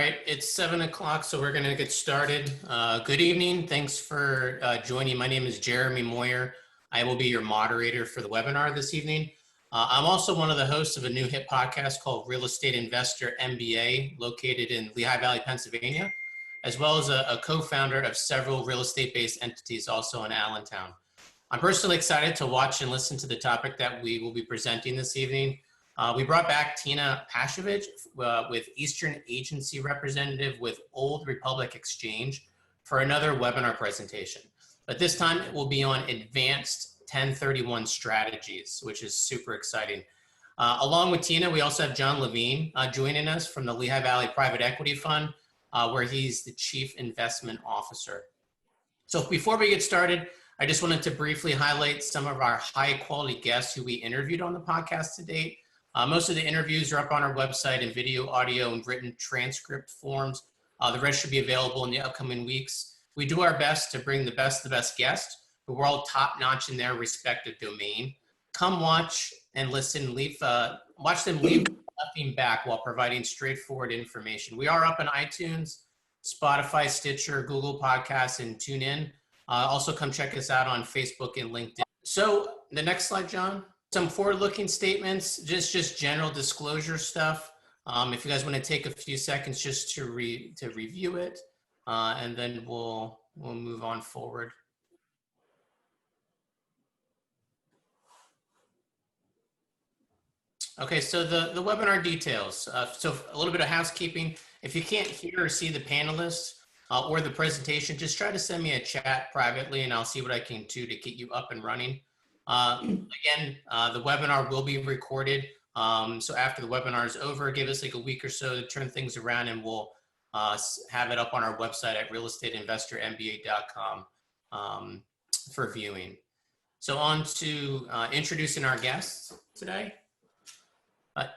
right, it's 7 o'clock, so we're going to get started. Good evening. Thanks for joining. My name is Jeremy Moyer. I will be your moderator for the webinar this evening. I'm also one of the hosts of a new hit podcast called Real Estate Investor MBA, located in Lehigh Valley, Pennsylvania, as well as a co-founder of several real estate-based entities also in Allentown. I'm personally excited to watch and listen to the topic that we will be presenting this evening. We brought back Tina Pashovich with Eastern Agency Representative with Old Republic Exchange for another webinar presentation. But this time it will be on advanced 1031 strategies, which is super exciting. Along with Tina, we also have John Levine joining us from the Lehigh Valley Private Equity Fund, where he's the Chief Investment Officer. So before we get started, I just wanted to briefly highlight some of our high quality guests who we interviewed on the podcast to date. Most of the interviews are up on our website in video, audio, and written transcript forms. The rest should be available in the upcoming weeks. We do our best to bring the best guests, who are all top-notch in their respective domain. Come watch and listen, watch them leave nothing back while providing straightforward information. We are up on iTunes, Spotify, Stitcher, Google Podcasts, and TuneIn. Also come check us out on Facebook and LinkedIn. So the next slide, John. Some forward-looking statements, just general disclosure stuff. If you guys want to take a few seconds just to review it, and then we'll move on forward. Okay, so the webinar details. So a little bit of housekeeping. If you can't hear or see the panelists or the presentation, just try to send me a chat privately, and I'll see what I can do to get you up and running. Again, the webinar will be recorded. So after the webinar is over, give us like a week or so to turn things around, and we'll have it up on our website at realestateinvestormba.com for viewing. So on to introducing our guests today.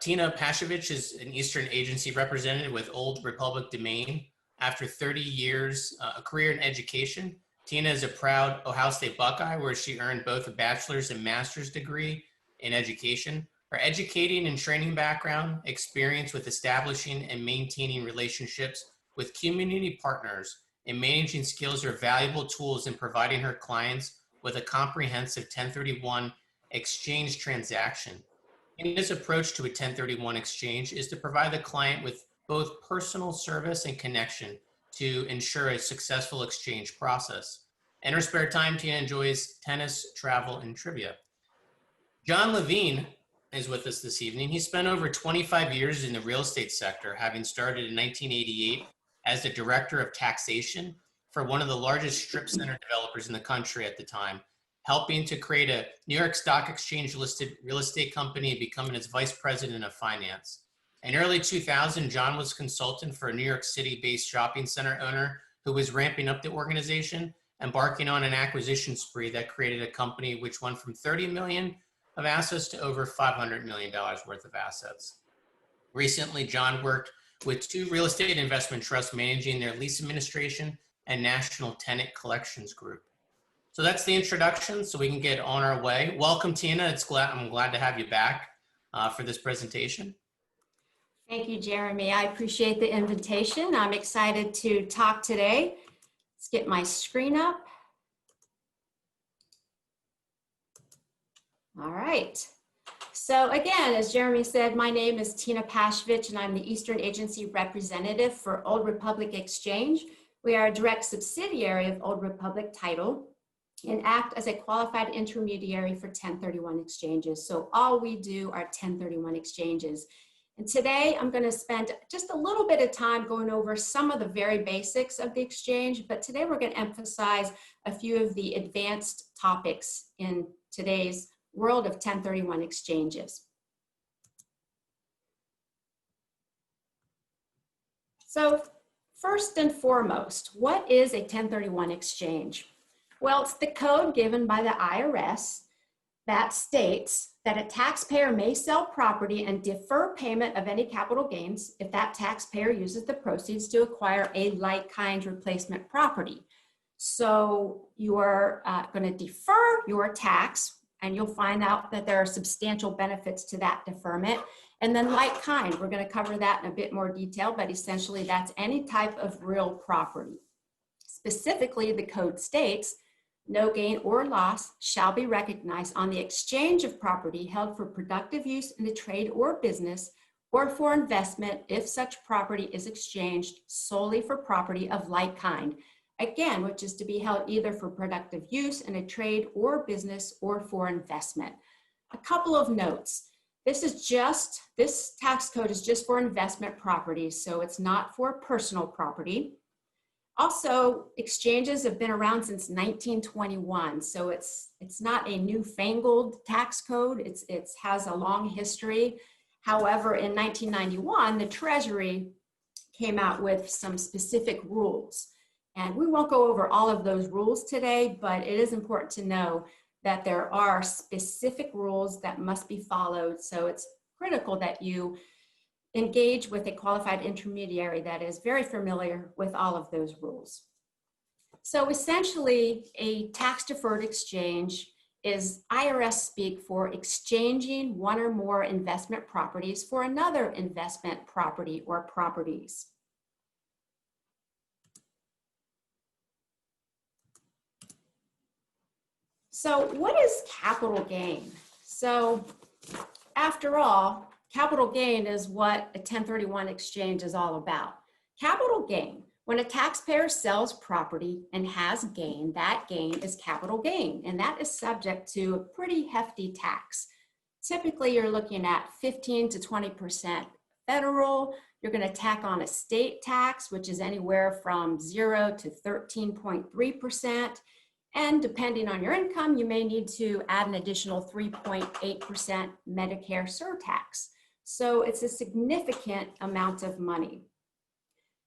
Tina Pashovich is an Eastern Agency representative with Old Republic Domain. After 30 years, a career in education, Tina is a proud Ohio State Buckeye, where she earned both a bachelor's and master's degree in education. Her educating and training background, experience with establishing and maintaining relationships with community partners, and managing skills are valuable tools in providing her clients with a comprehensive 1031 exchange transaction. Tina's approach to a 1031 exchange is to provide the client with both personal service and connection to ensure a successful exchange process. In her spare time, Tina enjoys tennis, travel, and trivia. John Levine is with us this evening. He spent over 25 years in the real estate sector, having started in 1988 as the director of taxation for one of the largest strip center developers in the country at the time, helping to create a New York Stock Exchange listed real estate company and becoming its vice president of finance. In early 2000, John was consultant for a New York City-based shopping center owner who was ramping up the organization, embarking on an acquisition spree that created a company which went from 30 million of assets to over $500 million worth of assets. Recently, John worked with 2 real estate investment trusts managing their lease administration and national tenant collections group. So that's the introduction, so we can get on our way. Welcome, Tina. I'm glad to have you back for this presentation. Thank you, Jeremy. I appreciate the invitation. I'm excited to talk today. Let's get my screen up. All right. So again, as Jeremy said, my name is Tina Pashovich, and I'm the Eastern Agency Representative for Old Republic Exchange. We are a direct subsidiary of Old Republic Title and act as a qualified intermediary for 1031 exchanges. So all we do are 1031 exchanges. And today I'm going to spend just a little bit of time going over some of the very basics of the exchange, but today we're going to emphasize a few of the advanced topics in today's world of 1031 exchanges. So first and foremost, what is a 1031 exchange? Well, it's the code given by the IRS that states that a taxpayer may sell property and defer payment of any capital gains if that taxpayer uses the proceeds to acquire a like-kind replacement property. So you're going to defer your tax And you'll find out that there are substantial benefits to that deferment. And then like kind, we're going to cover that in a bit more detail, but essentially that's any type of real property. Specifically, the code states, no gain or loss shall be recognized on the exchange of property held for productive use in the trade or business or for investment if such property is exchanged solely for property of like kind. Again, which is to be held either for productive use in a trade or business or for investment. A couple of notes. This tax code is just for investment properties, so it's not for personal property. Also, exchanges have been around since 1921, so it's not a newfangled tax code. It has a long history. However, in 1991, the Treasury came out with some specific rules. And we won't go over all of those rules today, but it is important to know that there are specific rules that must be followed. So it's critical that you engage with a qualified intermediary that is very familiar with all of those rules. So essentially, a tax deferred exchange is IRS speak for exchanging one or more investment properties for another investment property or properties. So what is capital gain? So after all, capital gain is what a 1031 exchange is all about. Capital gain, when a taxpayer sells property and has gain, that gain is capital gain, and that is subject to a pretty hefty tax. Typically, you're looking at 15 to 20% federal. You're going to tack on a state tax, which is anywhere from 0 to 13.3%. And depending on your income, you may need to add an additional 3.8% Medicare surtax. So it's a significant amount of money.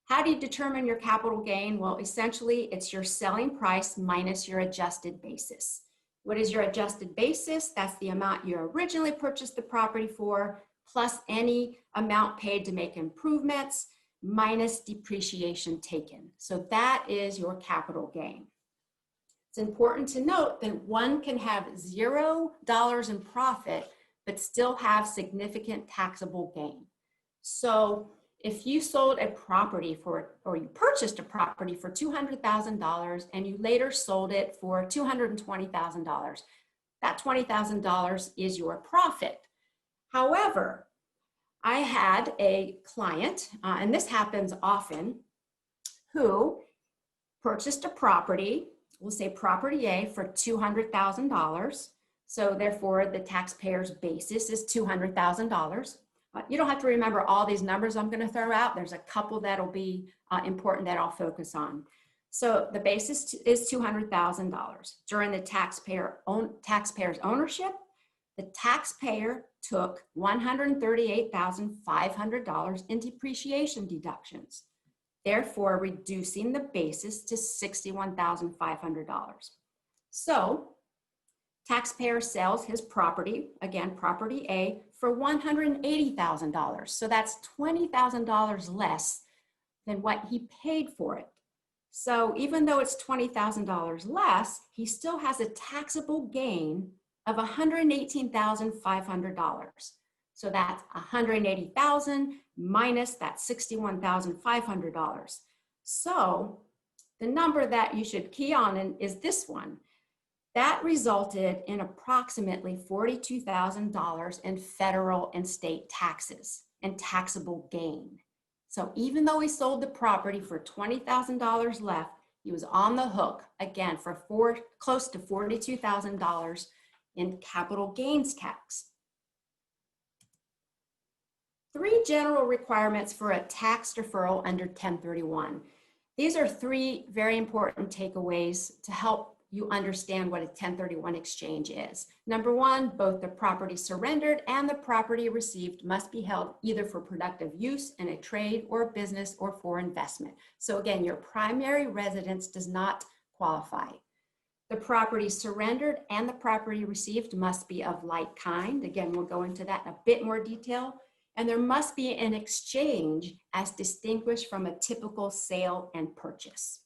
How do you determine your capital gain? Well, essentially, it's your selling price minus your adjusted basis. What is your adjusted basis? That's the amount you originally purchased the property for, plus any amount paid to make improvements, minus depreciation taken. So that is your capital gain. It's important to note that one can have $0 in profit, but still have significant taxable gain. So if you sold a property or you purchased a property for $200,000 and you later sold it for $220,000, that $20,000 is your profit. However, I had a client, and this happens often, who purchased a property, we'll say property A, for $200,000. So therefore, the taxpayer's basis is $200,000. You don't have to remember all these numbers I'm going to throw out. There's a couple that'll be important that I'll focus on. So the basis is $200,000. During the taxpayer's ownership, the taxpayer took $138,500 in depreciation deductions, therefore reducing the basis to $61,500. So taxpayer sells his property, again, property A, for $180,000. So that's $20,000 less than what he paid for it. So even though it's $20,000 less, he still has a taxable gain of $118,500. So that's $180,000 minus that $61,500. So the number that you should key on is this one. That resulted in approximately $42,000 in federal and state taxes and taxable gain. So even though he sold the property for $20,000 left, he was on the hook again for close to $42,000 in capital gains tax. 3 general requirements for a tax deferral under 1031. These are 3 very important takeaways to help you understand what a 1031 exchange is. Number 1, both the property surrendered and the property received must be held either for productive use in a trade or business or for investment. So again, your primary residence does not qualify. The property surrendered and the property received must be of like kind. Again, we'll go into that in a bit more detail. And there must be an exchange as distinguished from a typical sale and purchase.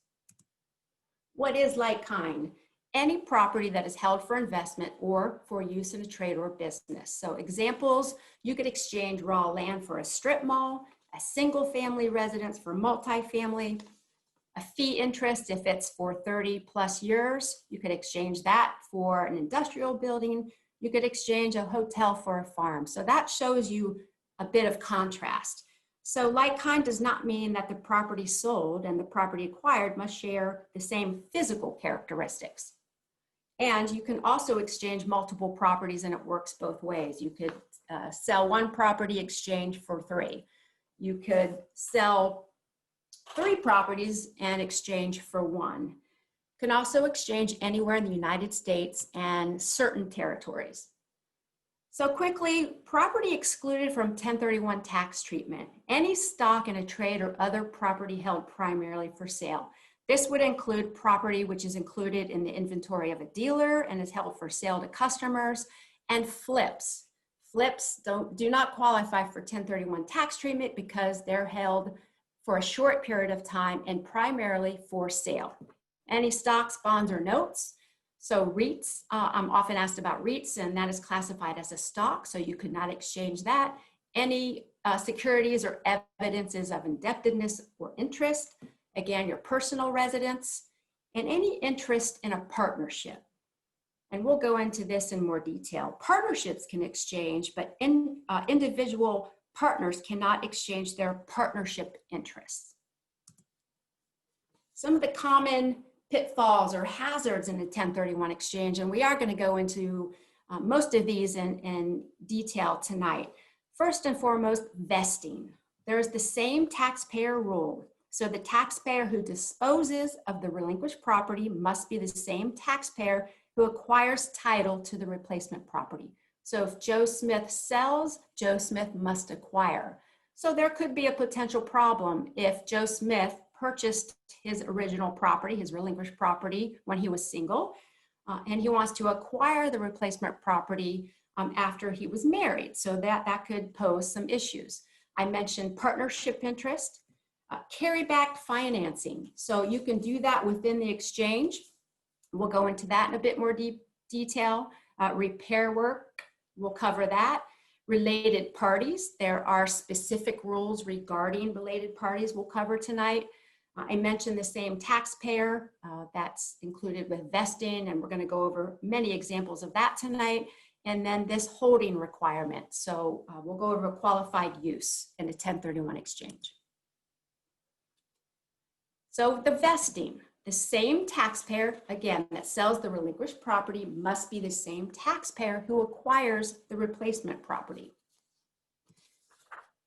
What is like kind? any property that is held for investment or for use in a trade or business. So examples, you could exchange raw land for a strip mall, a single family residence for multifamily, a fee interest if it's for 30 plus years. You could exchange that for an industrial building. You could exchange a hotel for a farm. So that shows you a bit of contrast. So like kind does not mean that the property sold and the property acquired must share the same physical characteristics. And you can also exchange multiple properties, and it works both ways. You could sell one property, exchange for 3. You could sell 3 properties and exchange for 1. You can also exchange anywhere in the United States and certain territories. So quickly, property excluded from 1031 tax treatment. Any stock in a trade or other property held primarily for sale. This would include property which is included in the inventory of a dealer and is held for sale to customers, and flips. Flips do not qualify for 1031 tax treatment because they're held for a short period of time and primarily for sale. Any stocks, bonds, or notes. So REITs, I'm often asked about REITs, and that is classified as a stock, so you could not exchange that. Any securities or evidences of indebtedness or interest. Again, your personal residence, and any interest in a partnership. And we'll go into this in more detail. Partnerships can exchange, but individual partners cannot exchange their partnership interests. Some of the common pitfalls or hazards in a 1031 exchange, and we are going to go into most of these in detail tonight. First and foremost, vesting. There is the same taxpayer rule. So the taxpayer who disposes of the relinquished property must be the same taxpayer who acquires title to the replacement property. So if Joe Smith sells, Joe Smith must acquire. So there could be a potential problem if Joe Smith purchased his original property, his relinquished property, when he was single, and he wants to acquire the replacement property after he was married. So that could pose some issues. I mentioned partnership interest. Carryback financing. So you can do that within the exchange. We'll go into that in a bit more detail. Repair work, we'll cover that. Related parties, there are specific rules regarding related parties we'll cover tonight. I mentioned the same taxpayer, that's included with vesting, and we're going to go over many examples of that tonight. And then this holding requirement. So we'll go over qualified use in a 1031 exchange. So the vesting, the same taxpayer, again, that sells the relinquished property must be the same taxpayer who acquires the replacement property.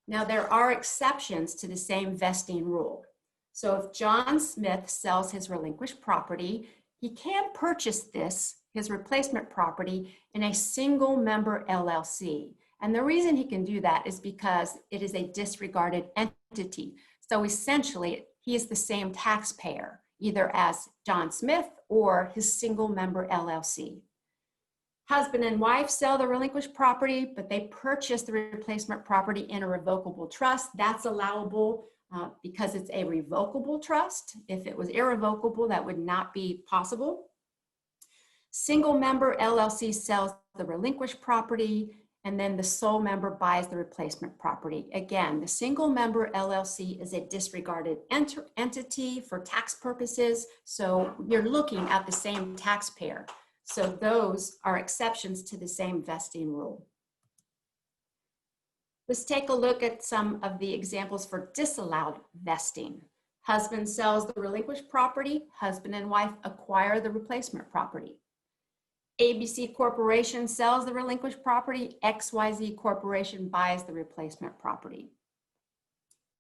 Now, there are exceptions to the same vesting rule. So if John Smith sells his relinquished property, he can purchase his replacement property in a single member LLC. And the reason he can do that is because it is a disregarded entity. So essentially, he is the same taxpayer, either as John Smith or his single member LLC. Husband and wife sell the relinquished property, but they purchase the replacement property in a revocable trust. That's allowable because it's a revocable trust. If it was irrevocable, that would not be possible. Single member LLC sells the relinquished property, and then the sole member buys the replacement property. Again, the single member LLC is a disregarded entity for tax purposes, so you're looking at the same taxpayer. So those are exceptions to the same vesting rule. Let's take a look at some of the examples for disallowed vesting. Husband sells the relinquished property, husband and wife acquire the replacement property. ABC Corporation sells the relinquished property, XYZ Corporation buys the replacement property.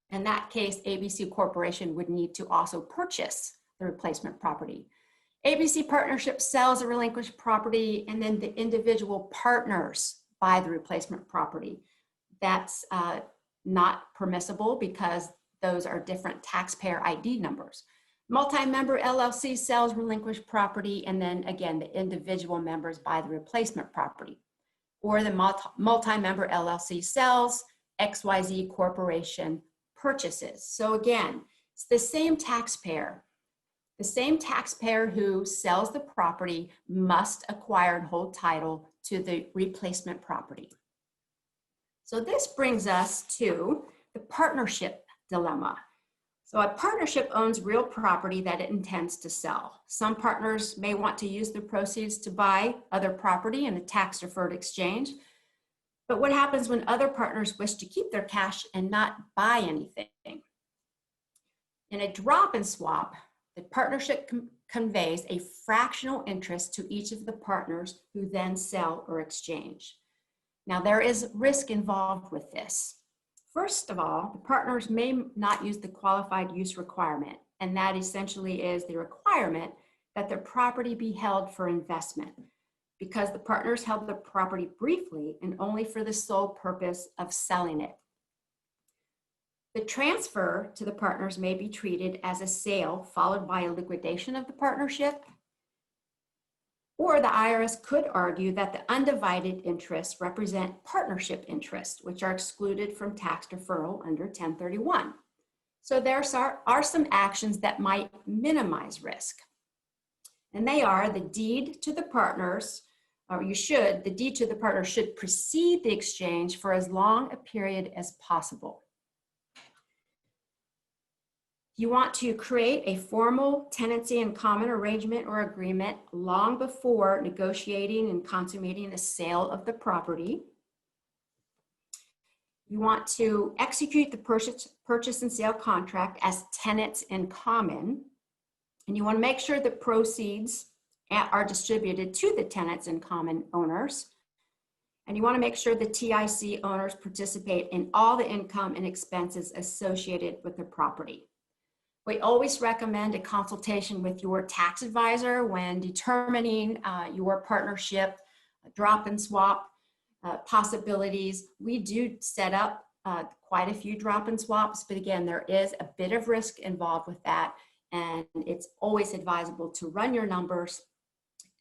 In that case, ABC Corporation would need to also purchase the replacement property. ABC Partnership sells the relinquished property, and then the individual partners buy the replacement property. That's not permissible because those are different taxpayer ID numbers. Multi-member LLC sells relinquished property, and then again, the individual members buy the replacement property. Or the multi-member LLC sells, XYZ Corporation purchases. So again, it's the same taxpayer. The same taxpayer who sells the property must acquire and hold title to the replacement property. So this brings us to the partnership dilemma. So a partnership owns real property that it intends to sell. Some partners may want to use the proceeds to buy other property in a tax-deferred exchange. But what happens when other partners wish to keep their cash and not buy anything? In a drop and swap, the partnership conveys a fractional interest to each of the partners who then sell or exchange. Now, there is risk involved with this. First of all, the partners may not use the qualified use requirement, and that essentially is the requirement that the property be held for investment, because the partners held the property briefly and only for the sole purpose of selling it. The transfer to the partners may be treated as a sale followed by a liquidation of the partnership, or the IRS could argue that the undivided interests represent partnership interests, which are excluded from tax deferral under 1031. So there are some actions that might minimize risk. And they are the deed to the partners, the deed to the partner should precede the exchange for as long a period as possible. You want to create a formal tenancy in common arrangement or agreement long before negotiating and consummating the sale of the property. You want to execute the purchase and sale contract as tenants in common. And you want to make sure that proceeds are distributed to the tenants in common owners. And you want to make sure the TIC owners participate in all the income and expenses associated with the property. We always recommend a consultation with your tax advisor when determining your partnership drop and swap possibilities. We do set up quite a few drop and swaps, but again, there is a bit of risk involved with that, and it's always advisable to run your numbers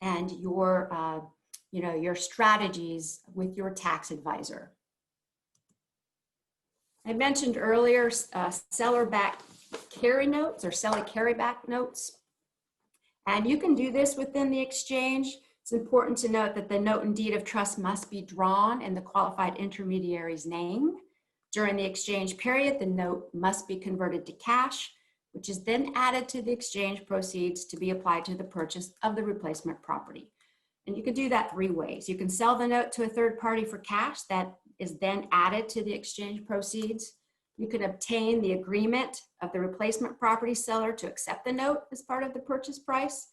and your strategies with your tax advisor. I mentioned earlier seller-backed carry notes or seller carryback notes. And you can do this within the exchange. It's important to note that the note and deed of trust must be drawn in the qualified intermediary's name. During the exchange period, the note must be converted to cash, which is then added to the exchange proceeds to be applied to the purchase of the replacement property. And you can do that three ways. You can sell the note to a third party for cash that is then added to the exchange proceeds. You can obtain the agreement of the replacement property seller to accept the note as part of the purchase price,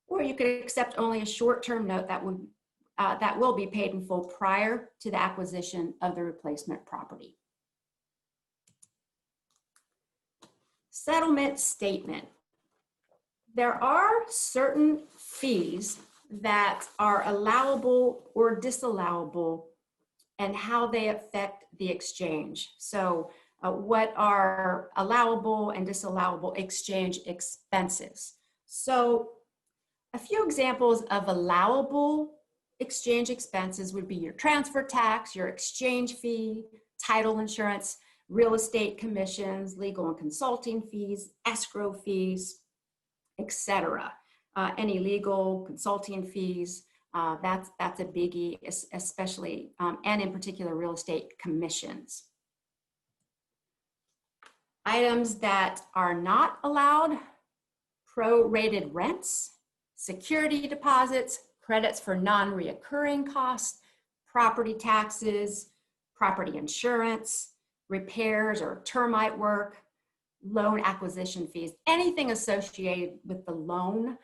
or you could accept only a short-term note that will be paid in full prior to the acquisition of the replacement property. Settlement statement. There are certain fees that are allowable or disallowable and how they affect the exchange. So what are allowable and disallowable exchange expenses? So a few examples of allowable exchange expenses would be your transfer tax, your exchange fee, title insurance, real estate commissions, legal and consulting fees, escrow fees, etc. Any legal consulting fees, that's a biggie, especially, and in particular, real estate commissions. Items that are not allowed: prorated rents, security deposits, credits for non-reoccurring costs, property taxes, property insurance, repairs or termite work, loan acquisition fees. Anything associated with the loan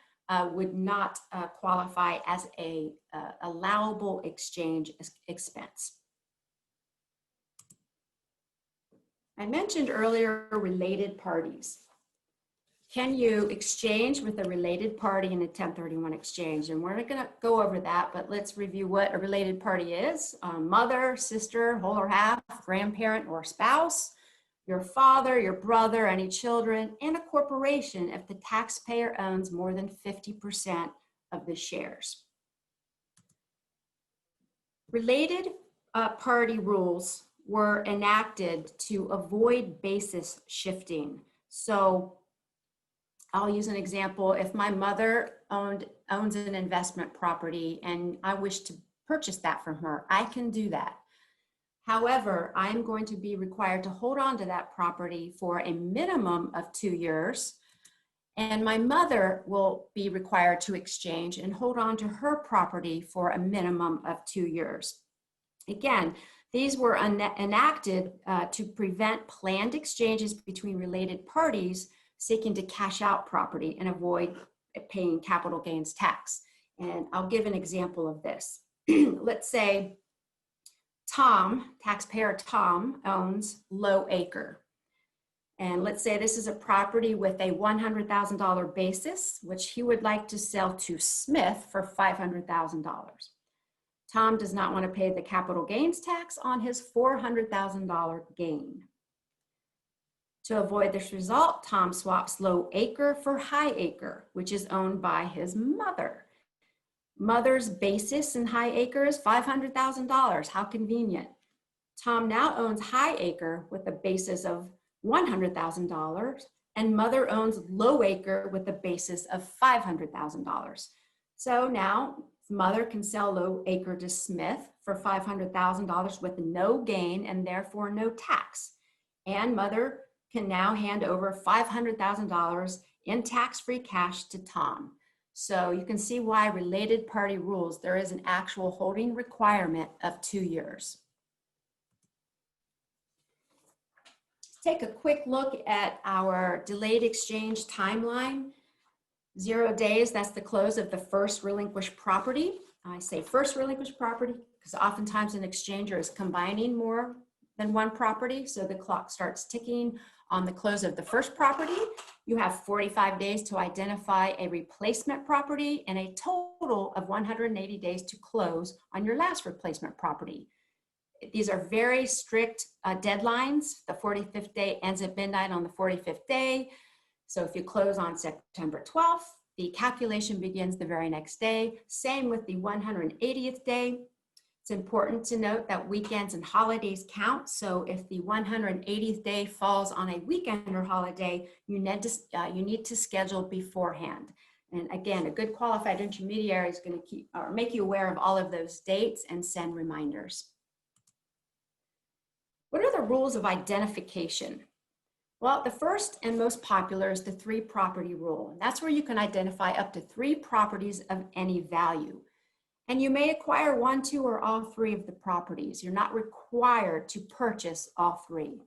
would not qualify as a allowable exchange expense. I mentioned earlier related parties. Can you exchange with a related party in a 1031 exchange? And we're not going to go over that, but let's review what a related party is. Mother, sister, whole or half, grandparent or spouse, your father, your brother, any children, and a corporation if the taxpayer owns more than 50% of the shares. Related party rules were enacted to avoid basis shifting. So I'll use an example. If my mother owns an investment property and I wish to purchase that from her, I can do that. However, I'm going to be required to hold on to that property for a minimum of 2 years, and my mother will be required to exchange and hold on to her property for a minimum of 2 years. Again, these were enacted to prevent planned exchanges between related parties seeking to cash out property and avoid paying capital gains tax. And I'll give an example of this. Let's say Tom, taxpayer Tom, owns Low Acre. And let's say this is a property with a $100,000 basis, which he would like to sell to Smith for $500,000. Tom does not want to pay the capital gains tax on his $400,000 gain. To avoid this result, Tom swaps Low Acre for High Acre, which is owned by his mother. Mother's basis in High Acre is $500,000. How convenient. Tom now owns High Acre with a basis of $100,000, and mother owns Low Acre with a basis of $500,000. So now mother can sell Low Acre to Smith for $500,000 with no gain and therefore no tax. And mother can now hand over $500,000 in tax-free cash to Tom. So you can see why related party rules, there is an actual holding requirement of 2 years. Let's take a quick look at our delayed exchange timeline. 0 days, that's the close of the first relinquished property. I say first relinquished property because oftentimes an exchanger is combining more than one property, so the clock starts ticking on the close of the first property. You have 45 days to identify a replacement property and a total of 180 days to close on your last replacement property. These are very strict deadlines. The 45th day ends at midnight on the 45th day. So if you close on September 12th, the calculation begins the very next day. Same with the 180th day. It's important to note that weekends and holidays count. So if the 180th day falls on a weekend or holiday, you need to schedule beforehand. And again, a good qualified intermediary is going to make you aware of all of those dates and send reminders. What are the rules of identification? Well, the first and most popular is the 3 property rule. That's where you can identify up to 3 properties of any value. And you may acquire 1, 2, or all 3 of the properties. You're not required to purchase all 3.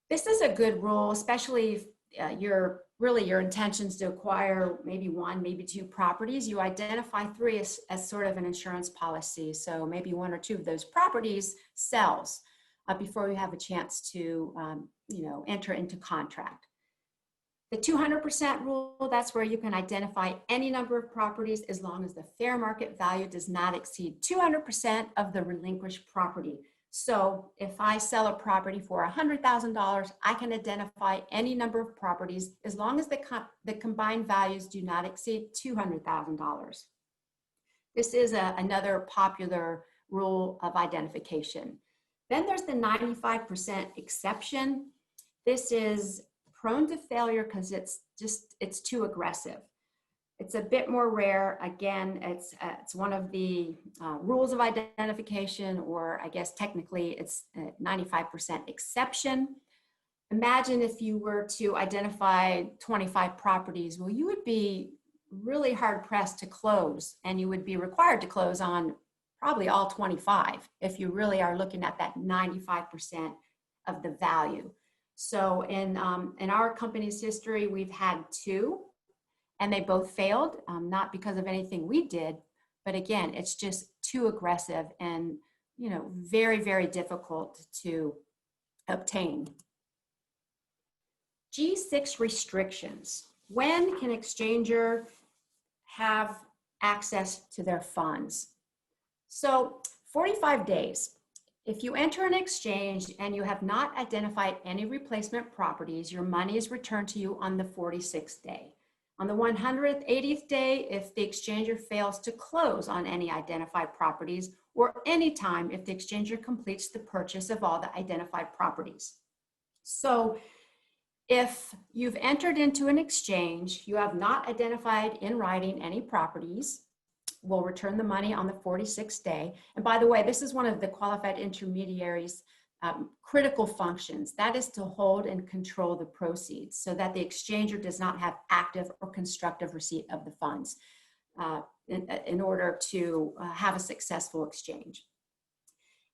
This is a good rule, especially if your intentions to acquire maybe 1, maybe 2 properties. You identify 3 as sort of an insurance policy. So maybe 1 or 2 of those properties sells before you have a chance to enter into contract. The 200% rule, that's where you can identify any number of properties as long as the fair market value does not exceed 200% of the relinquished property. So if I sell a property for $100,000, I can identify any number of properties as long as the combined values do not exceed $200,000. This is another popular rule of identification. Then there's the 95% exception. This is prone to failure because it's too aggressive. It's a bit more rare. Again, it's one of the rules of identification, or I guess technically it's a 95% exception. Imagine if you were to identify 25 properties. Well, you would be really hard pressed to close, and you would be required to close on probably all 25 if you really are looking at that 95% of the value. So in our company's history, we've had 2, and they both failed, not because of anything we did, but again, it's just too aggressive and very, very difficult to obtain. G6 restrictions. When can exchanger have access to their funds? So 45 days. If you enter an exchange and you have not identified any replacement properties, your money is returned to you on the 46th day. On the 180th day, if the exchanger fails to close on any identified properties, or any time if the exchanger completes the purchase of all the identified properties. So If you've entered into an exchange, you have not identified in writing any properties, we'll return the money on the 46th day. And by the way, this is one of the qualified intermediaries' critical functions. That is to hold and control the proceeds so that the exchanger does not have active or constructive receipt of the funds in order to have a successful exchange.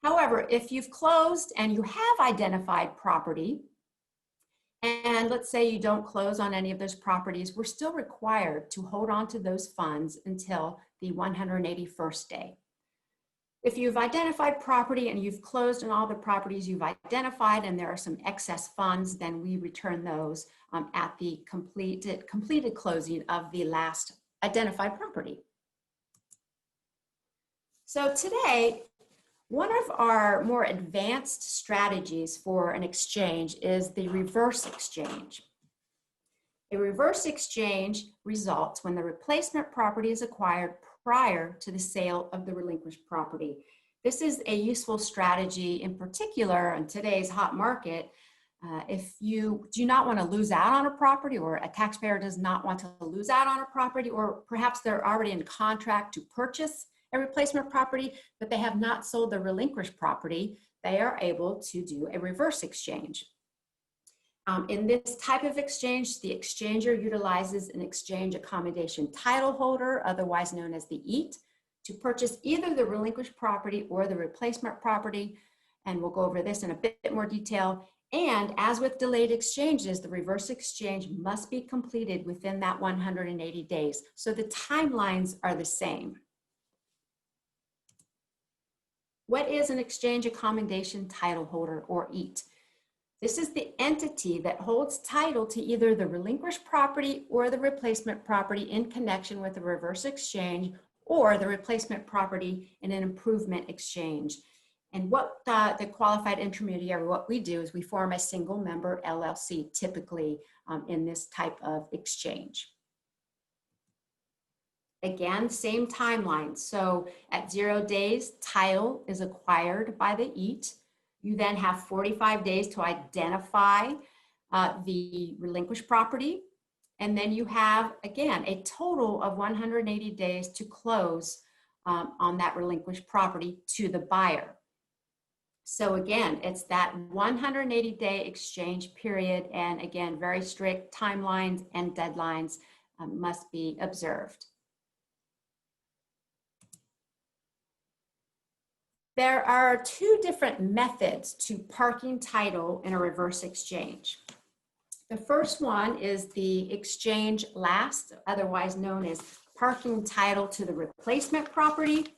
However, if you've closed and you have identified property, and let's say you don't close on any of those properties, we're still required to hold on to those funds until the 181st day. If you've identified property and you've closed on all the properties you've identified and there are some excess funds, then we return those at the completed closing of the last identified property. So today, one of our more advanced strategies for an exchange is the reverse exchange. A reverse exchange results when the replacement property is acquired prior to the sale of the relinquished property. This is a useful strategy in particular in today's hot market. If you do not want to lose out on a property, or a taxpayer does not want to lose out on a property, or perhaps they're already in contract to purchase a replacement property, but they have not sold the relinquished property, they are able to do a reverse exchange. In this type of exchange, the exchanger utilizes an exchange accommodation title holder, otherwise known as the EAT, to purchase either the relinquished property or the replacement property. And we'll go over this in a bit more detail. And as with delayed exchanges, the reverse exchange must be completed within that 180 days. So the timelines are the same. What is an exchange accommodation title holder, or EAT? This is the entity that holds title to either the relinquished property or the replacement property in connection with the reverse exchange, or the replacement property in an improvement exchange. And what the qualified intermediary, what we do is we form a single member LLC, typically in this type of exchange. Again, same timeline. So at 0 days, title is acquired by the EAT. You then have 45 days to identify the relinquished property. And then you have, again, a total of 180 days to close on that relinquished property to the buyer. So again, it's that 180-day exchange period. And again, very strict timelines and deadlines must be observed. There are two different methods to parking title in a reverse exchange. The first one is the exchange last, otherwise known as parking title to the replacement property.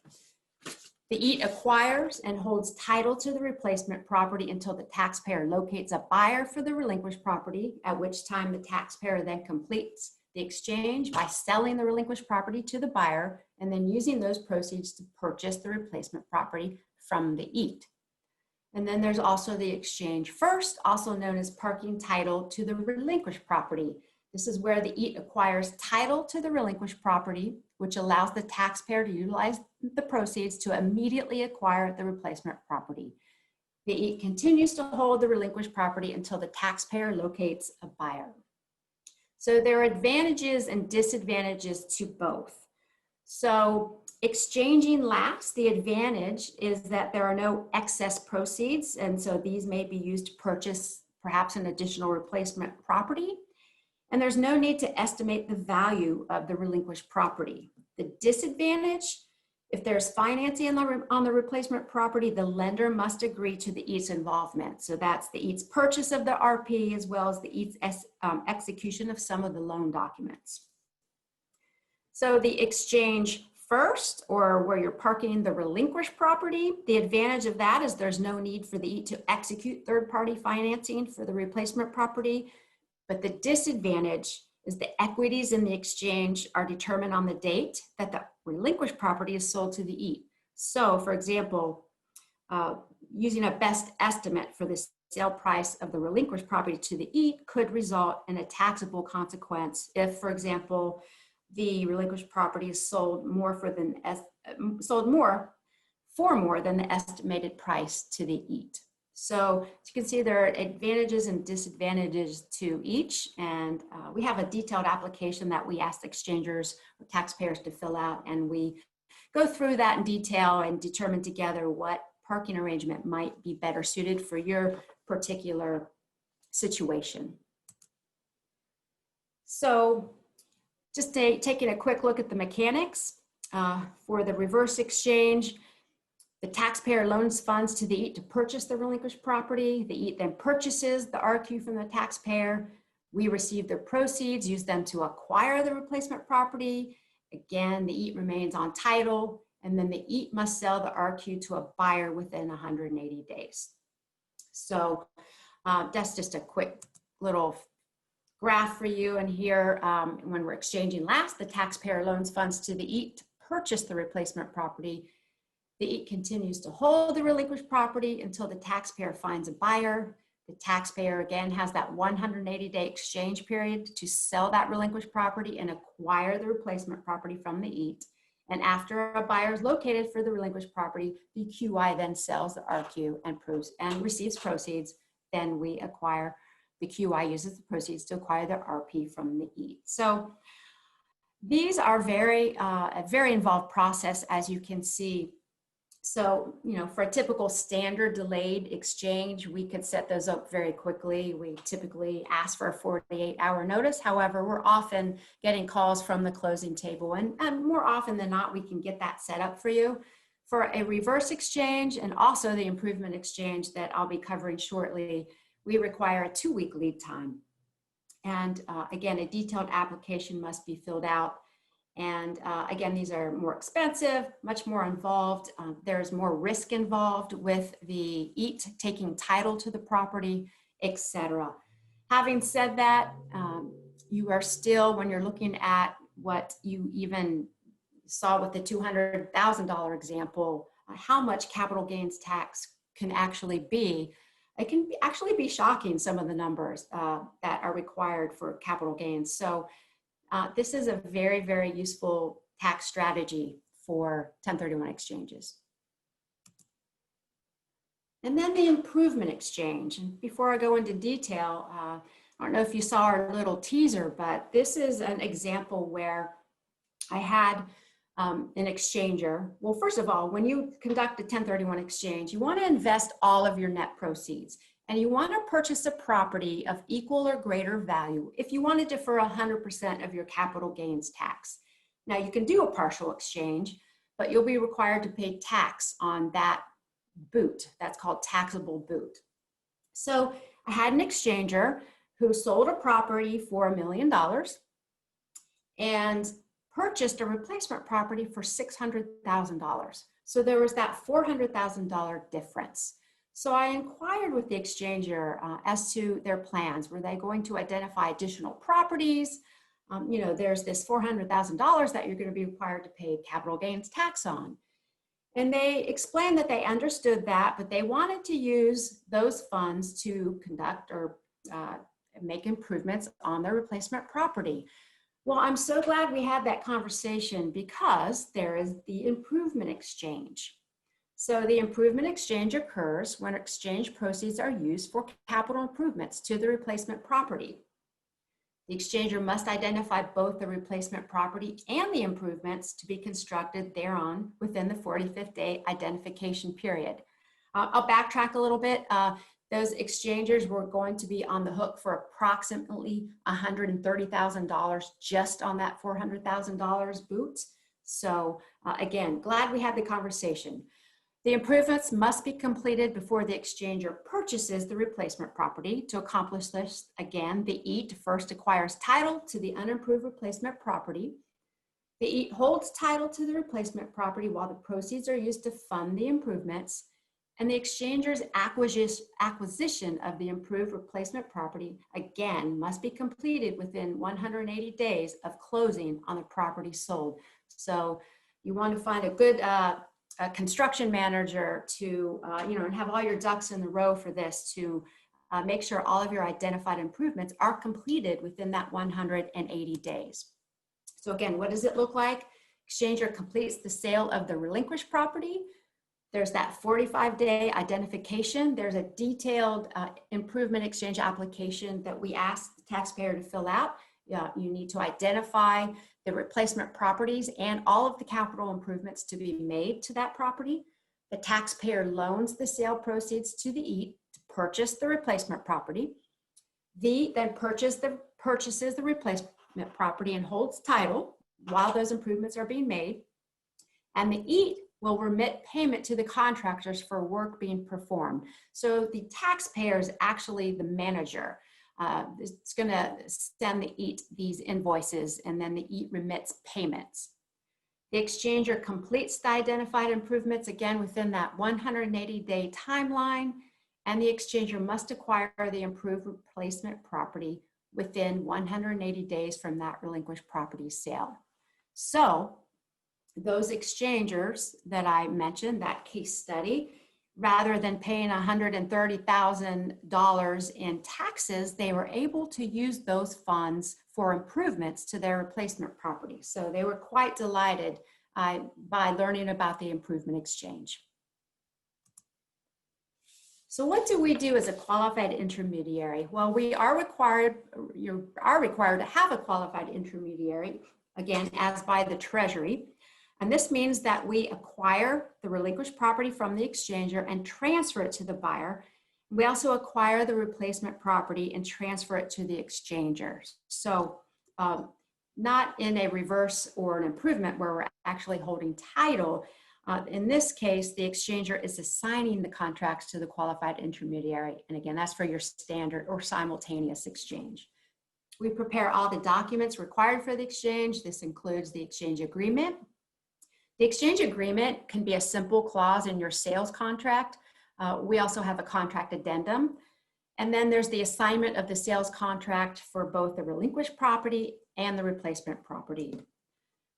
The EAT acquires and holds title to the replacement property until the taxpayer locates a buyer for the relinquished property, at which time the taxpayer then completes the exchange by selling the relinquished property to the buyer and then using those proceeds to purchase the replacement property from the EAT. And then there's also the exchange first, also known as parking title to the relinquished property. This is where the EAT acquires title to the relinquished property, which allows the taxpayer to utilize the proceeds to immediately acquire the replacement property. The EAT continues to hold the relinquished property until the taxpayer locates a buyer. So there are advantages and disadvantages to both. So exchanging last, the advantage is that there are no excess proceeds, and so these may be used to purchase perhaps an additional replacement property. And there's no need to estimate the value of the relinquished property. The disadvantage, if there's financing on the replacement property, the lender must agree to the EAT's involvement. So that's the EAT's purchase of the RP as well as the EAT's execution of some of the loan documents. So the exchange first, or where you're parking the relinquished property, the advantage of that is there's no need for the EAT to execute third-party financing for the replacement property. But the disadvantage is the equities in the exchange are determined on the date that the relinquished property is sold to the EAT. So for example, using a best estimate for the sale price of the relinquished property to the EAT could result in a taxable consequence if, for example, the relinquished property is sold more for more than the estimated price to the EAT. So as you can see, there are advantages and disadvantages to each. And we have a detailed application that we ask exchangers or taxpayers to fill out. And we go through that in detail and determine together what parking arrangement might be better suited for your particular situation. So just taking a quick look at the mechanics for the reverse exchange. The taxpayer loans funds to the EAT to purchase the relinquished property. The EAT then purchases the RQ from the taxpayer. We receive the proceeds, use them to acquire the replacement property. Again, the EAT remains on title, and then the EAT must sell the RQ to a buyer within 180 days. So that's just a quick little graph for you. And here, when we're exchanging last, the taxpayer loans funds to the EAT to purchase the replacement property. The EAT continues to hold the relinquished property until the taxpayer finds a buyer. The taxpayer again has that 180-day exchange period to sell that relinquished property and acquire the replacement property from the EAT. And after a buyer is located for the relinquished property, the QI then sells the RQ and receives proceeds. Then we acquire, the QI uses the proceeds to acquire the RP from the EAT. So these are a very involved process, as you can see. So, for a typical standard delayed exchange, we could set those up very quickly. We typically ask for a 48-hour notice. However, we're often getting calls from the closing table, and more often than not, we can get that set up for you. For a reverse exchange and also the improvement exchange that I'll be covering shortly, we require a 2-week lead time. And again, a detailed application must be filled out. And again, these are more expensive, much more involved. There's more risk involved with the EAT taking title to the property, etc. Having said that, you are still, when you're looking at what you even saw with the $200,000 example, how much capital gains tax can actually be. It can actually be shocking, some of the numbers that are required for capital gains. So this is a very, very useful tax strategy for 1031 exchanges. And then the improvement exchange. And before I go into detail, I don't know if you saw our little teaser, but this is an example where I had an exchanger. Well, first of all, when you conduct a 1031 exchange, you want to invest all of your net proceeds. And you want to purchase a property of equal or greater value if you want to defer 100% of your capital gains tax. Now, you can do a partial exchange, but you'll be required to pay tax on that boot. That's called taxable boot. So I had an exchanger who sold a property for $1 million and purchased a replacement property for $600,000. So there was that $400,000 difference. So I inquired with the exchanger as to their plans. Were they going to identify additional properties? There's this $400,000 that you're going to be required to pay capital gains tax on. And they explained that they understood that, but they wanted to use those funds to conduct or make improvements on their replacement property. Well, I'm so glad we had that conversation because there is the improvement exchange. So the improvement exchange occurs when exchange proceeds are used for capital improvements to the replacement property. The exchanger must identify both the replacement property and the improvements to be constructed thereon within the 45th day identification period. I'll backtrack a little bit. Those exchangers were going to be on the hook for approximately $130,000 just on that $400,000 boot. So again, glad we had the conversation. The improvements must be completed before the exchanger purchases the replacement property. To accomplish this, again, the EAT first acquires title to the unimproved replacement property. The EAT holds title to the replacement property while the proceeds are used to fund the improvements, and the exchanger's acquisition of the improved replacement property, again, must be completed within 180 days of closing on the property sold. So you want to find a good a construction manager to, and have all your ducks in the row for this to make sure all of your identified improvements are completed within that 180 days. So again, what does it look like? Exchanger completes the sale of the relinquished property. There's that 45-day identification. There's a detailed improvement exchange application that we ask the taxpayer to fill out. You need to identify the replacement properties and all of the capital improvements to be made to that property. The taxpayer loans the sale proceeds to the EAT to purchase the replacement property. The then purchases the replacement property and holds title while those improvements are being made. And the EAT will remit payment to the contractors for work being performed. So the taxpayer is actually the manager. It's going to send the EAT these invoices, and then the EAT remits payments. The exchanger completes the identified improvements, again, within that 180-day timeline, and the exchanger must acquire the improved replacement property within 180 days from that relinquished property sale. So those exchangers that I mentioned, that case study, rather than paying $130,000 in taxes, they were able to use those funds for improvements to their replacement property. So they were quite delighted by learning about the improvement exchange. So what do we do as a qualified intermediary? Well, you are required to have a qualified intermediary, again, as by the Treasury. And this means that we acquire the relinquished property from the exchanger and transfer it to the buyer. We also acquire the replacement property and transfer it to the exchanger. So not in a reverse or an improvement where we're actually holding title. In this case, the exchanger is assigning the contracts to the qualified intermediary. And again, that's for your standard or simultaneous exchange. We prepare all the documents required for the exchange. This includes the exchange agreement. The exchange agreement can be a simple clause in your sales contract. We also have a contract addendum. And then there's the assignment of the sales contract for both the relinquished property and the replacement property.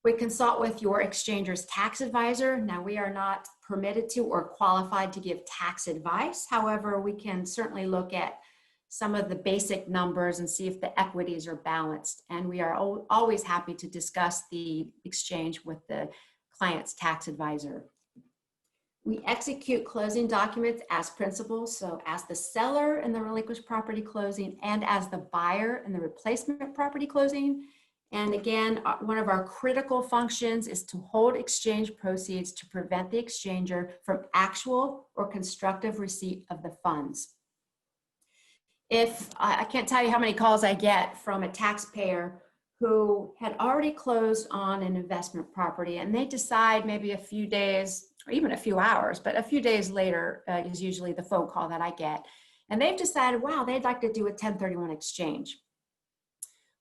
We consult with your exchanger's tax advisor. Now, we are not permitted to or qualified to give tax advice. However, we can certainly look at some of the basic numbers and see if the equities are balanced. And we are always happy to discuss the exchange with the client's tax advisor. We execute closing documents as principal, so as the seller in the relinquished property closing and as the buyer in the replacement property closing. And again, one of our critical functions is to hold exchange proceeds to prevent the exchanger from actual or constructive receipt of the funds. I can't tell you how many calls I get from a taxpayer who had already closed on an investment property, and they decide maybe a few days or even a few hours, but a few days later is usually the phone call that I get. And they've decided, wow, they'd like to do a 1031 exchange.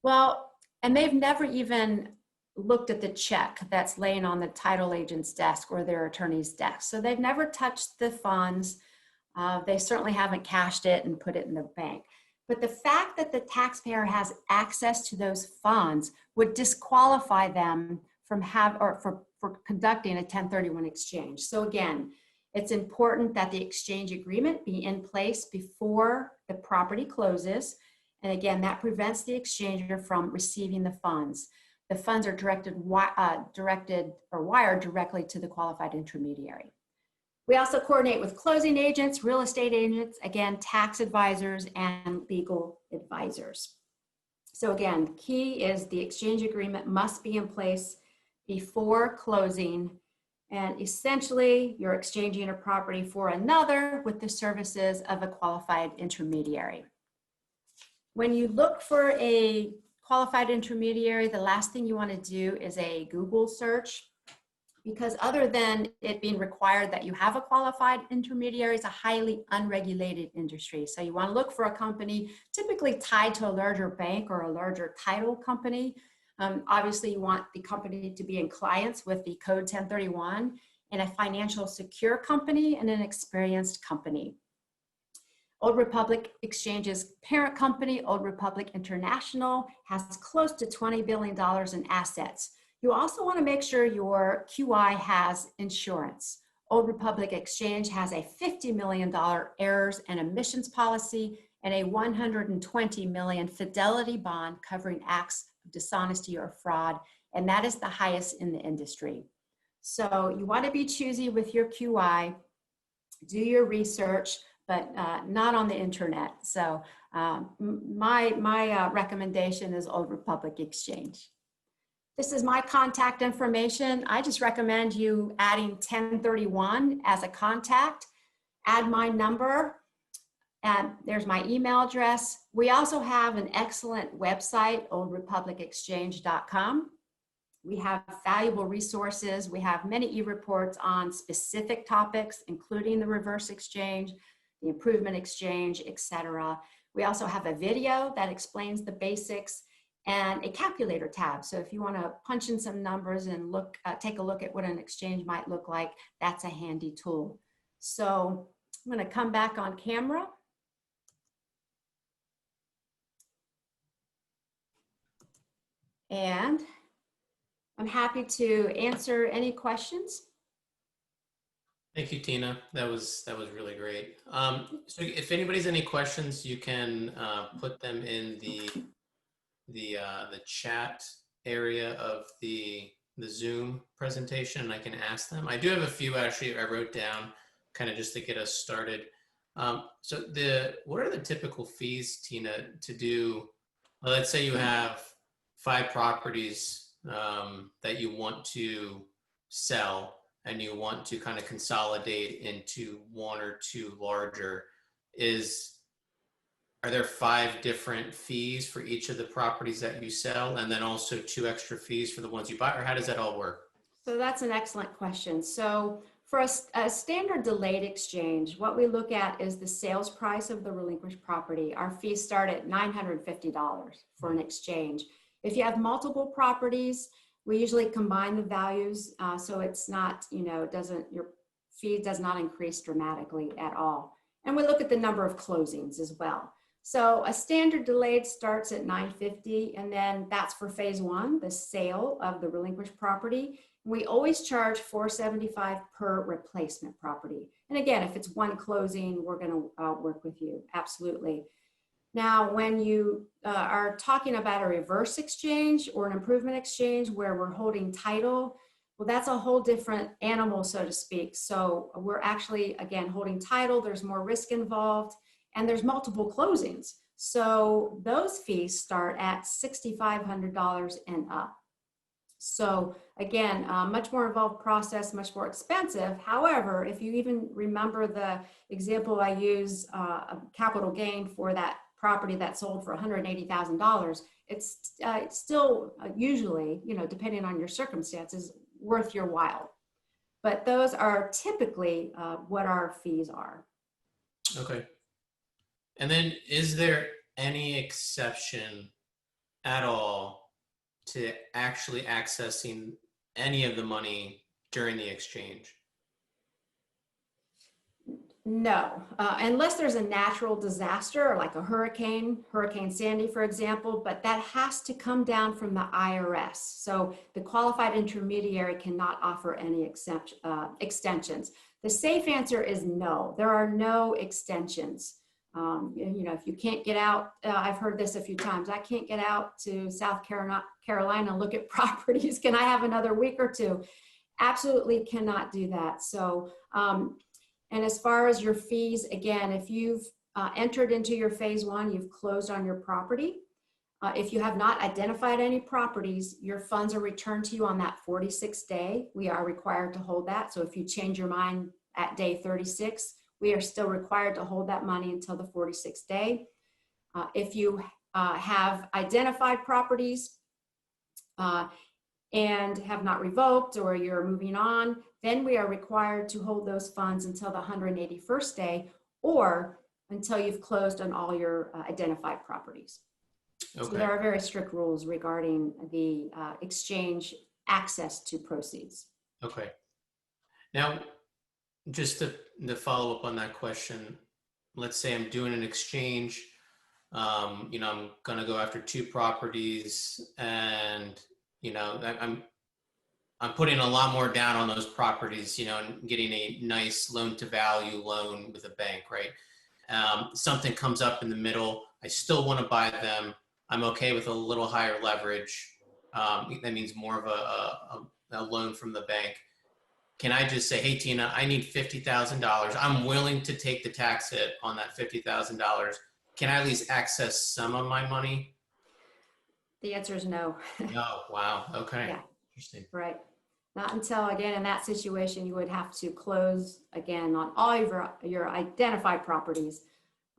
Well, and they've never even looked at the check that's laying on the title agent's desk or their attorney's desk. So they've never touched the funds. They certainly haven't cashed it and put it in the bank. But the fact that the taxpayer has access to those funds would disqualify them from for conducting a 1031 exchange. So again, it's important that the exchange agreement be in place before the property closes. And again, that prevents the exchanger from receiving the funds. The funds are directed or wired directly to the qualified intermediary. We also coordinate with closing agents, real estate agents, again, tax advisors, and legal advisors. So again, key is the exchange agreement must be in place before closing. And essentially, you're exchanging a property for another with the services of a qualified intermediary. When you look for a qualified intermediary, the last thing you want to do is a Google search, because other than it being required that you have a qualified intermediary, it's a highly unregulated industry. So you want to look for a company typically tied to a larger bank or a larger title company. Obviously, you want the company to be in compliance with the Code 1031, and a financial secure company and an experienced company. Old Republic Exchange's parent company, Old Republic International, has close to $20 billion in assets. You also want to make sure your QI has insurance. Old Republic Exchange has a $50 million errors and omissions policy and a $120 million fidelity bond covering acts of dishonesty or fraud, and that is the highest in the industry. So you want to be choosy with your QI, do your research, but not on the internet. So my recommendation is Old Republic Exchange. This is my contact information. I just recommend you adding 1031 as a contact. Add my number, and there's my email address. We also have an excellent website, oldrepublicexchange.com. We have valuable resources. We have many e-reports on specific topics, including the reverse exchange, the improvement exchange, etc. We also have a video that explains the basics and a calculator tab. So if you want to punch in some numbers and take a look at what an exchange might look like, that's a handy tool. So I'm going to come back on camera. And I'm happy to answer any questions. Thank you, Tina. That was really great. So if anybody's any questions, you can put them in the chat area of the Zoom presentation, and I can ask them. I do have a few actually I wrote down, kind of just to get us started. So what are the typical fees, Tina, to do? Well, let's say you have 5 properties that you want to sell, and you want to kind of consolidate into 1 or 2 larger. Are there 5 different fees for each of the properties that you sell, and then also 2 extra fees for the ones you buy, or how does that all work? So that's an excellent question. So for a standard delayed exchange, what we look at is the sales price of the relinquished property. Our fees start at $950 for an exchange. If you have multiple properties, we usually combine the values, so it's not, your fee does not increase dramatically at all. And we look at the number of closings as well. So a standard delayed starts at $950, and then that's for phase 1, the sale of the relinquished property. We always charge $475 per replacement property. And again, if it's 1 closing, we're going to work with you, absolutely. Now, when you are talking about a reverse exchange or an improvement exchange where we're holding title, well, that's a whole different animal, so to speak. So we're actually, again, holding title. There's more risk involved, and there's multiple closings. So those fees start at $6,500 and up. So again, much more involved process, much more expensive. However, if you even remember the example I use, a capital gain for that property that sold for $180,000, it's still usually, depending on your circumstances, worth your while. But those are typically what our fees are. Okay. And then is there any exception at all to actually accessing any of the money during the exchange? No, unless there's a natural disaster like a Hurricane Sandy, for example, but that has to come down from the IRS. So the qualified intermediary cannot offer any extensions. The safe answer is no, there are no extensions. If you can't get out, I've heard this a few times, I can't get out to South Carolina and look at properties. Can I have another week or 2? Absolutely cannot do that. So, and as far as your fees, again, if you've entered into your phase 1, you've closed on your property. If you have not identified any properties, your funds are returned to you on that 46th day. We are required to hold that. So if you change your mind at day 36, we are still required to hold that money until the 46th day. If you have identified properties and have not revoked, or you're moving on, then we are required to hold those funds until the 181st day, or until you've closed on all your identified properties. Okay. So there are very strict rules regarding the exchange access to proceeds. Okay. Now, just to follow up on that question, let's say I'm doing an exchange, I'm going to go after 2 properties, and I'm putting a lot more down on those properties, and getting a nice loan to value loan with a bank, right? Something comes up in the middle. I still want to buy them. I'm okay with a little higher leverage. That means more of a loan from the bank. can I just say, hey, Tina, I need $50,000. I'm willing to take the tax hit on that $50,000. Can I at least access some of my money? The answer is no. No. Wow. Okay. Yeah. Interesting. Right. Not until, again, in that situation, you would have to close again on all of your identified properties.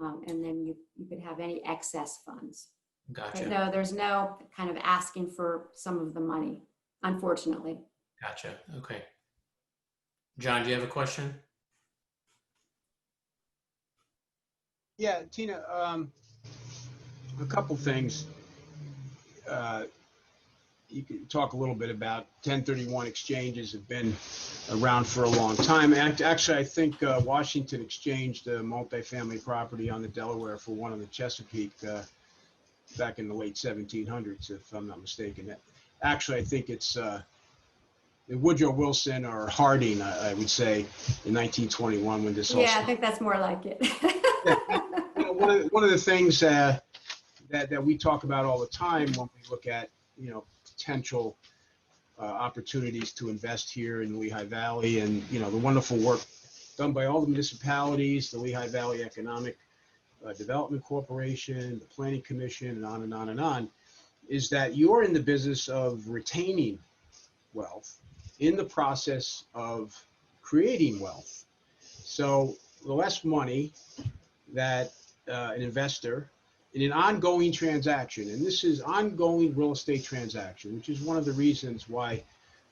And then you could have any excess funds. Gotcha. But no, there's no kind of asking for some of the money, unfortunately. Gotcha. Okay. John, do you have a question? Yeah, Tina, a couple things. You can talk a little bit about 1031 exchanges have been around for a long time. Actually, I think Washington exchanged a multifamily property on the Delaware for one on the Chesapeake back in the late 1700s, if I'm not mistaken. Actually, I think it's Woodrow Wilson or Harding, I would say, in 1921 when this all Yeah, started. I think that's more like it. You know, one of the things that we talk about all the time when we look at, you know, potential opportunities to invest here in the Lehigh Valley, and you know, the wonderful work done by all the municipalities, the Lehigh Valley Economic Development Corporation, the Planning Commission, and on and on and on, is that you're in the business of retaining wealth in the process of creating wealth. So the less money that an investor in an ongoing transaction, and this is ongoing real estate transaction, which is one of the reasons why,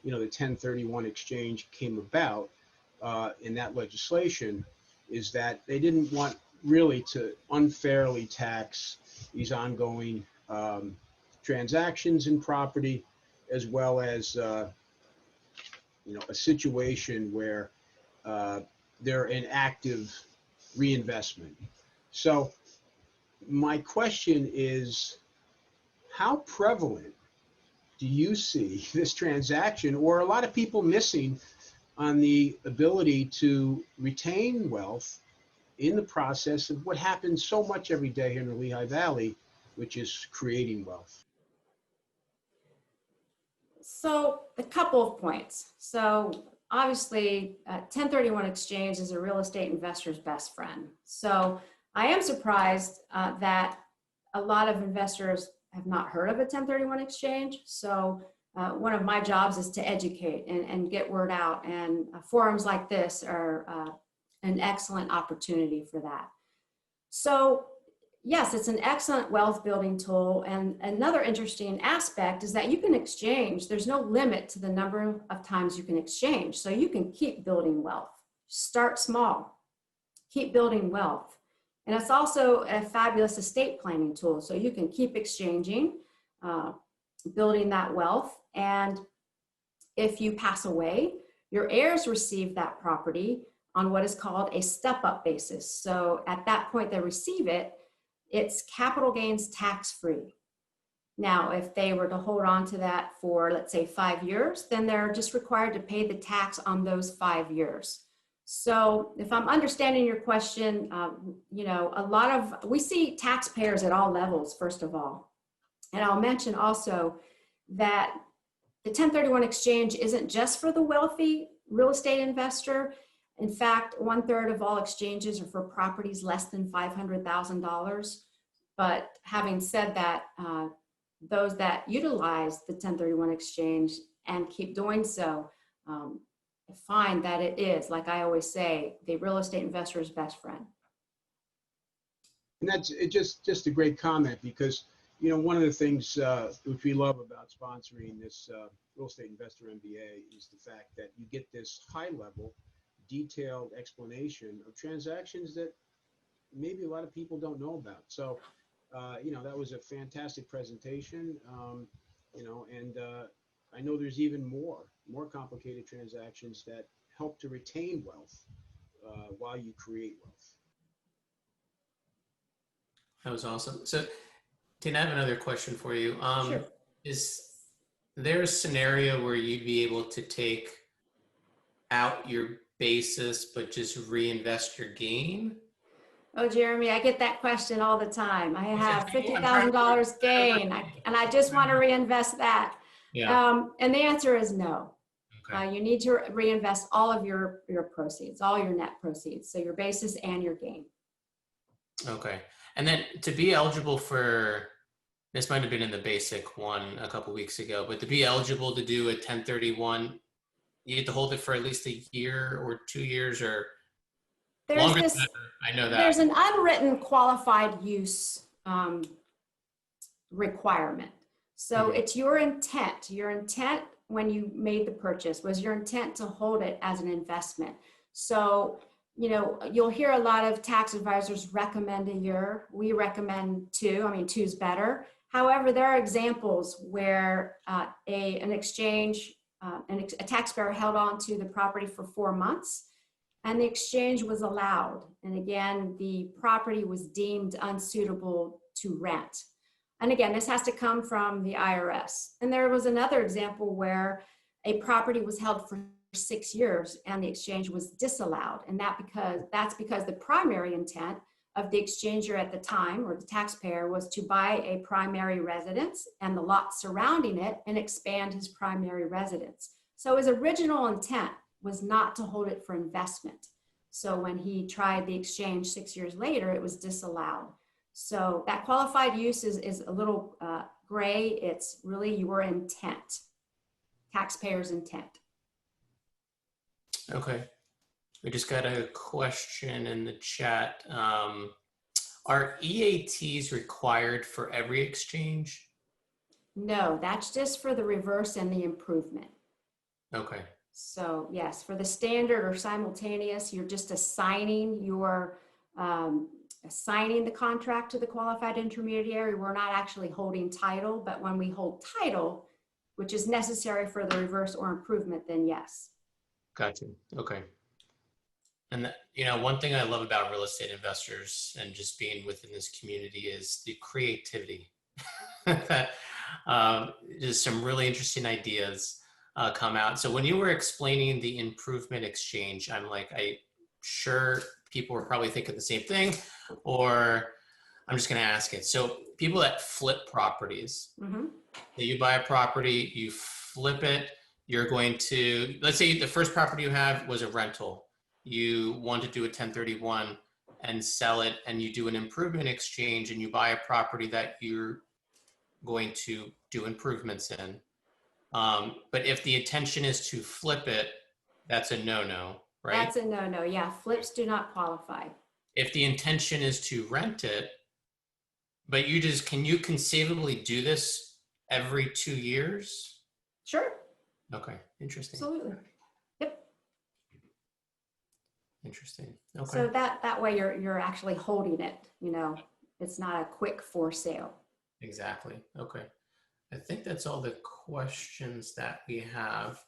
you know, the 1031 exchange came about in that legislation, is that they didn't want really to unfairly tax these ongoing transactions in property, as well as you know, a situation where they're in active reinvestment. So my question is, how prevalent do you see this transaction, or a lot of people missing on the ability to retain wealth in the process of what happens so much every day here in the Lehigh Valley, which is creating wealth? So a couple of points. So obviously, 1031 exchange is a real estate investor's best friend. So I am surprised that a lot of investors have not heard of a 1031 exchange. So one of my jobs is to educate and get word out, and forums like this are an excellent opportunity for that. So yes, it's an excellent wealth building tool. And another interesting aspect is that you can exchange. There's no limit to the number of times you can exchange. So you can keep building wealth. Start small, keep building wealth. And it's also a fabulous estate planning tool. So you can keep exchanging, building that wealth. And if you pass away, your heirs receive that property on what is called a step-up basis. So at that point they receive it, it's capital gains tax-free. Now, if they were to hold on to that for, let's say, 5 years, then they're just required to pay the tax on those 5 years. So if I'm understanding your question, you know, we see taxpayers at all levels, first of all. And I'll mention also that the 1031 exchange isn't just for the wealthy real estate investor. In fact, 1/3 of all exchanges are for properties less than $500,000. But having said that, those that utilize the 1031 exchange and keep doing so, find that it is, like I always say, the real estate investor's best friend. And that's just a great comment, because, you know, one of the things which we love about sponsoring this Real Estate Investor MBA is the fact that you get this high level, detailed explanation of transactions that maybe a lot of people don't know about. So, you know, that was a fantastic presentation, you know, and I know there's even more complicated transactions that help to retain wealth while you create wealth. That was awesome. So, Tina, I have another question for you. Sure. Is there a scenario where you'd be able to take out your basis but just reinvest your gain? Oh, Jeremy, I get that question all the time. I have $50,000 gain, and I just want to reinvest that. Yeah. And the answer is no. Okay. You need to reinvest all of your proceeds, all your net proceeds, so your basis and your gain. Okay. And then to be eligible for, this might have been in the basic one a couple weeks ago, but to be eligible to do a 1031, you have to hold it for at least a year or 2 years or longer than that. I know that. There's an unwritten qualified use requirement. So it's your intent. Your intent when you made the purchase was your intent to hold it as an investment. So, you know, you'll hear a lot of tax advisors recommend a year. We recommend 2. I mean, 2 is better. However, there are examples where an exchange, a taxpayer held on to the property for 4 months and the exchange was allowed. And again, the property was deemed unsuitable to rent. And again, this has to come from the IRS. And there was another example where a property was held for 6 years and the exchange was disallowed. And that's because the primary intent of the exchanger at the time, or the taxpayer, was to buy a primary residence and the lot surrounding it and expand his primary residence. So his original intent was not to hold it for investment. So when he tried the exchange 6 years later, it was disallowed. So that qualified use is a little gray. It's really your intent, taxpayer's intent. Okay. We just got a question in the chat. Are EATs required for every exchange? No, that's just for the reverse and the improvement. Okay. So yes, for the standard or simultaneous, you're just assigning the contract to the qualified intermediary. We're not actually holding title, but when we hold title, which is necessary for the reverse or improvement, then yes. Gotcha. Okay. And you know, one thing I love about real estate investors and just being within this community is the creativity. That just some really interesting ideas come out. So when you were explaining the improvement exchange, I'm like, I sure people were probably thinking the same thing, or I'm just going to ask it. So people that flip properties, that you buy a property, you flip it, you're going to, let's say the first property you have was a rental. You want to do a 1031 and sell it, and you do an improvement exchange and you buy a property that you're going to do improvements in. But if the intention is to flip it, that's a no-no, right? That's a no-no. Yeah, flips do not qualify. If the intention is to rent it, but can you conceivably do this every 2 years? Sure. Okay, interesting. Absolutely. Yep. Interesting. Okay. So that way you're actually holding it, you know, it's not a quick for sale. Exactly. Okay. I think that's all the questions that we have.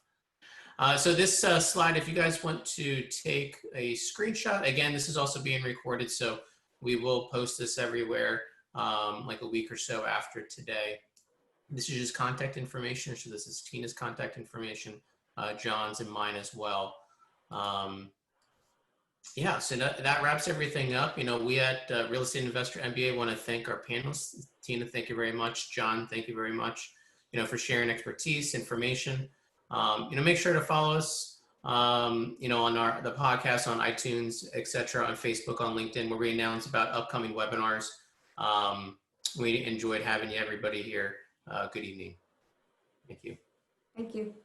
So this slide, if you guys want to take a screenshot, again, this is also being recorded, so we will post this everywhere like a week or so after today. This is just contact information. So this is Tina's contact information, John's and mine as well. Yeah, so that wraps everything up. You know, we at Real Estate Investor MBA want to thank our panelists. Tina, thank you very much. John, thank you very much, you know, for sharing expertise, information. You know, make sure to follow us, you know, on the podcast, on iTunes, etc., on Facebook, on LinkedIn, where we announce about upcoming webinars. We enjoyed having you, everybody here. Good evening. Thank you. Thank you.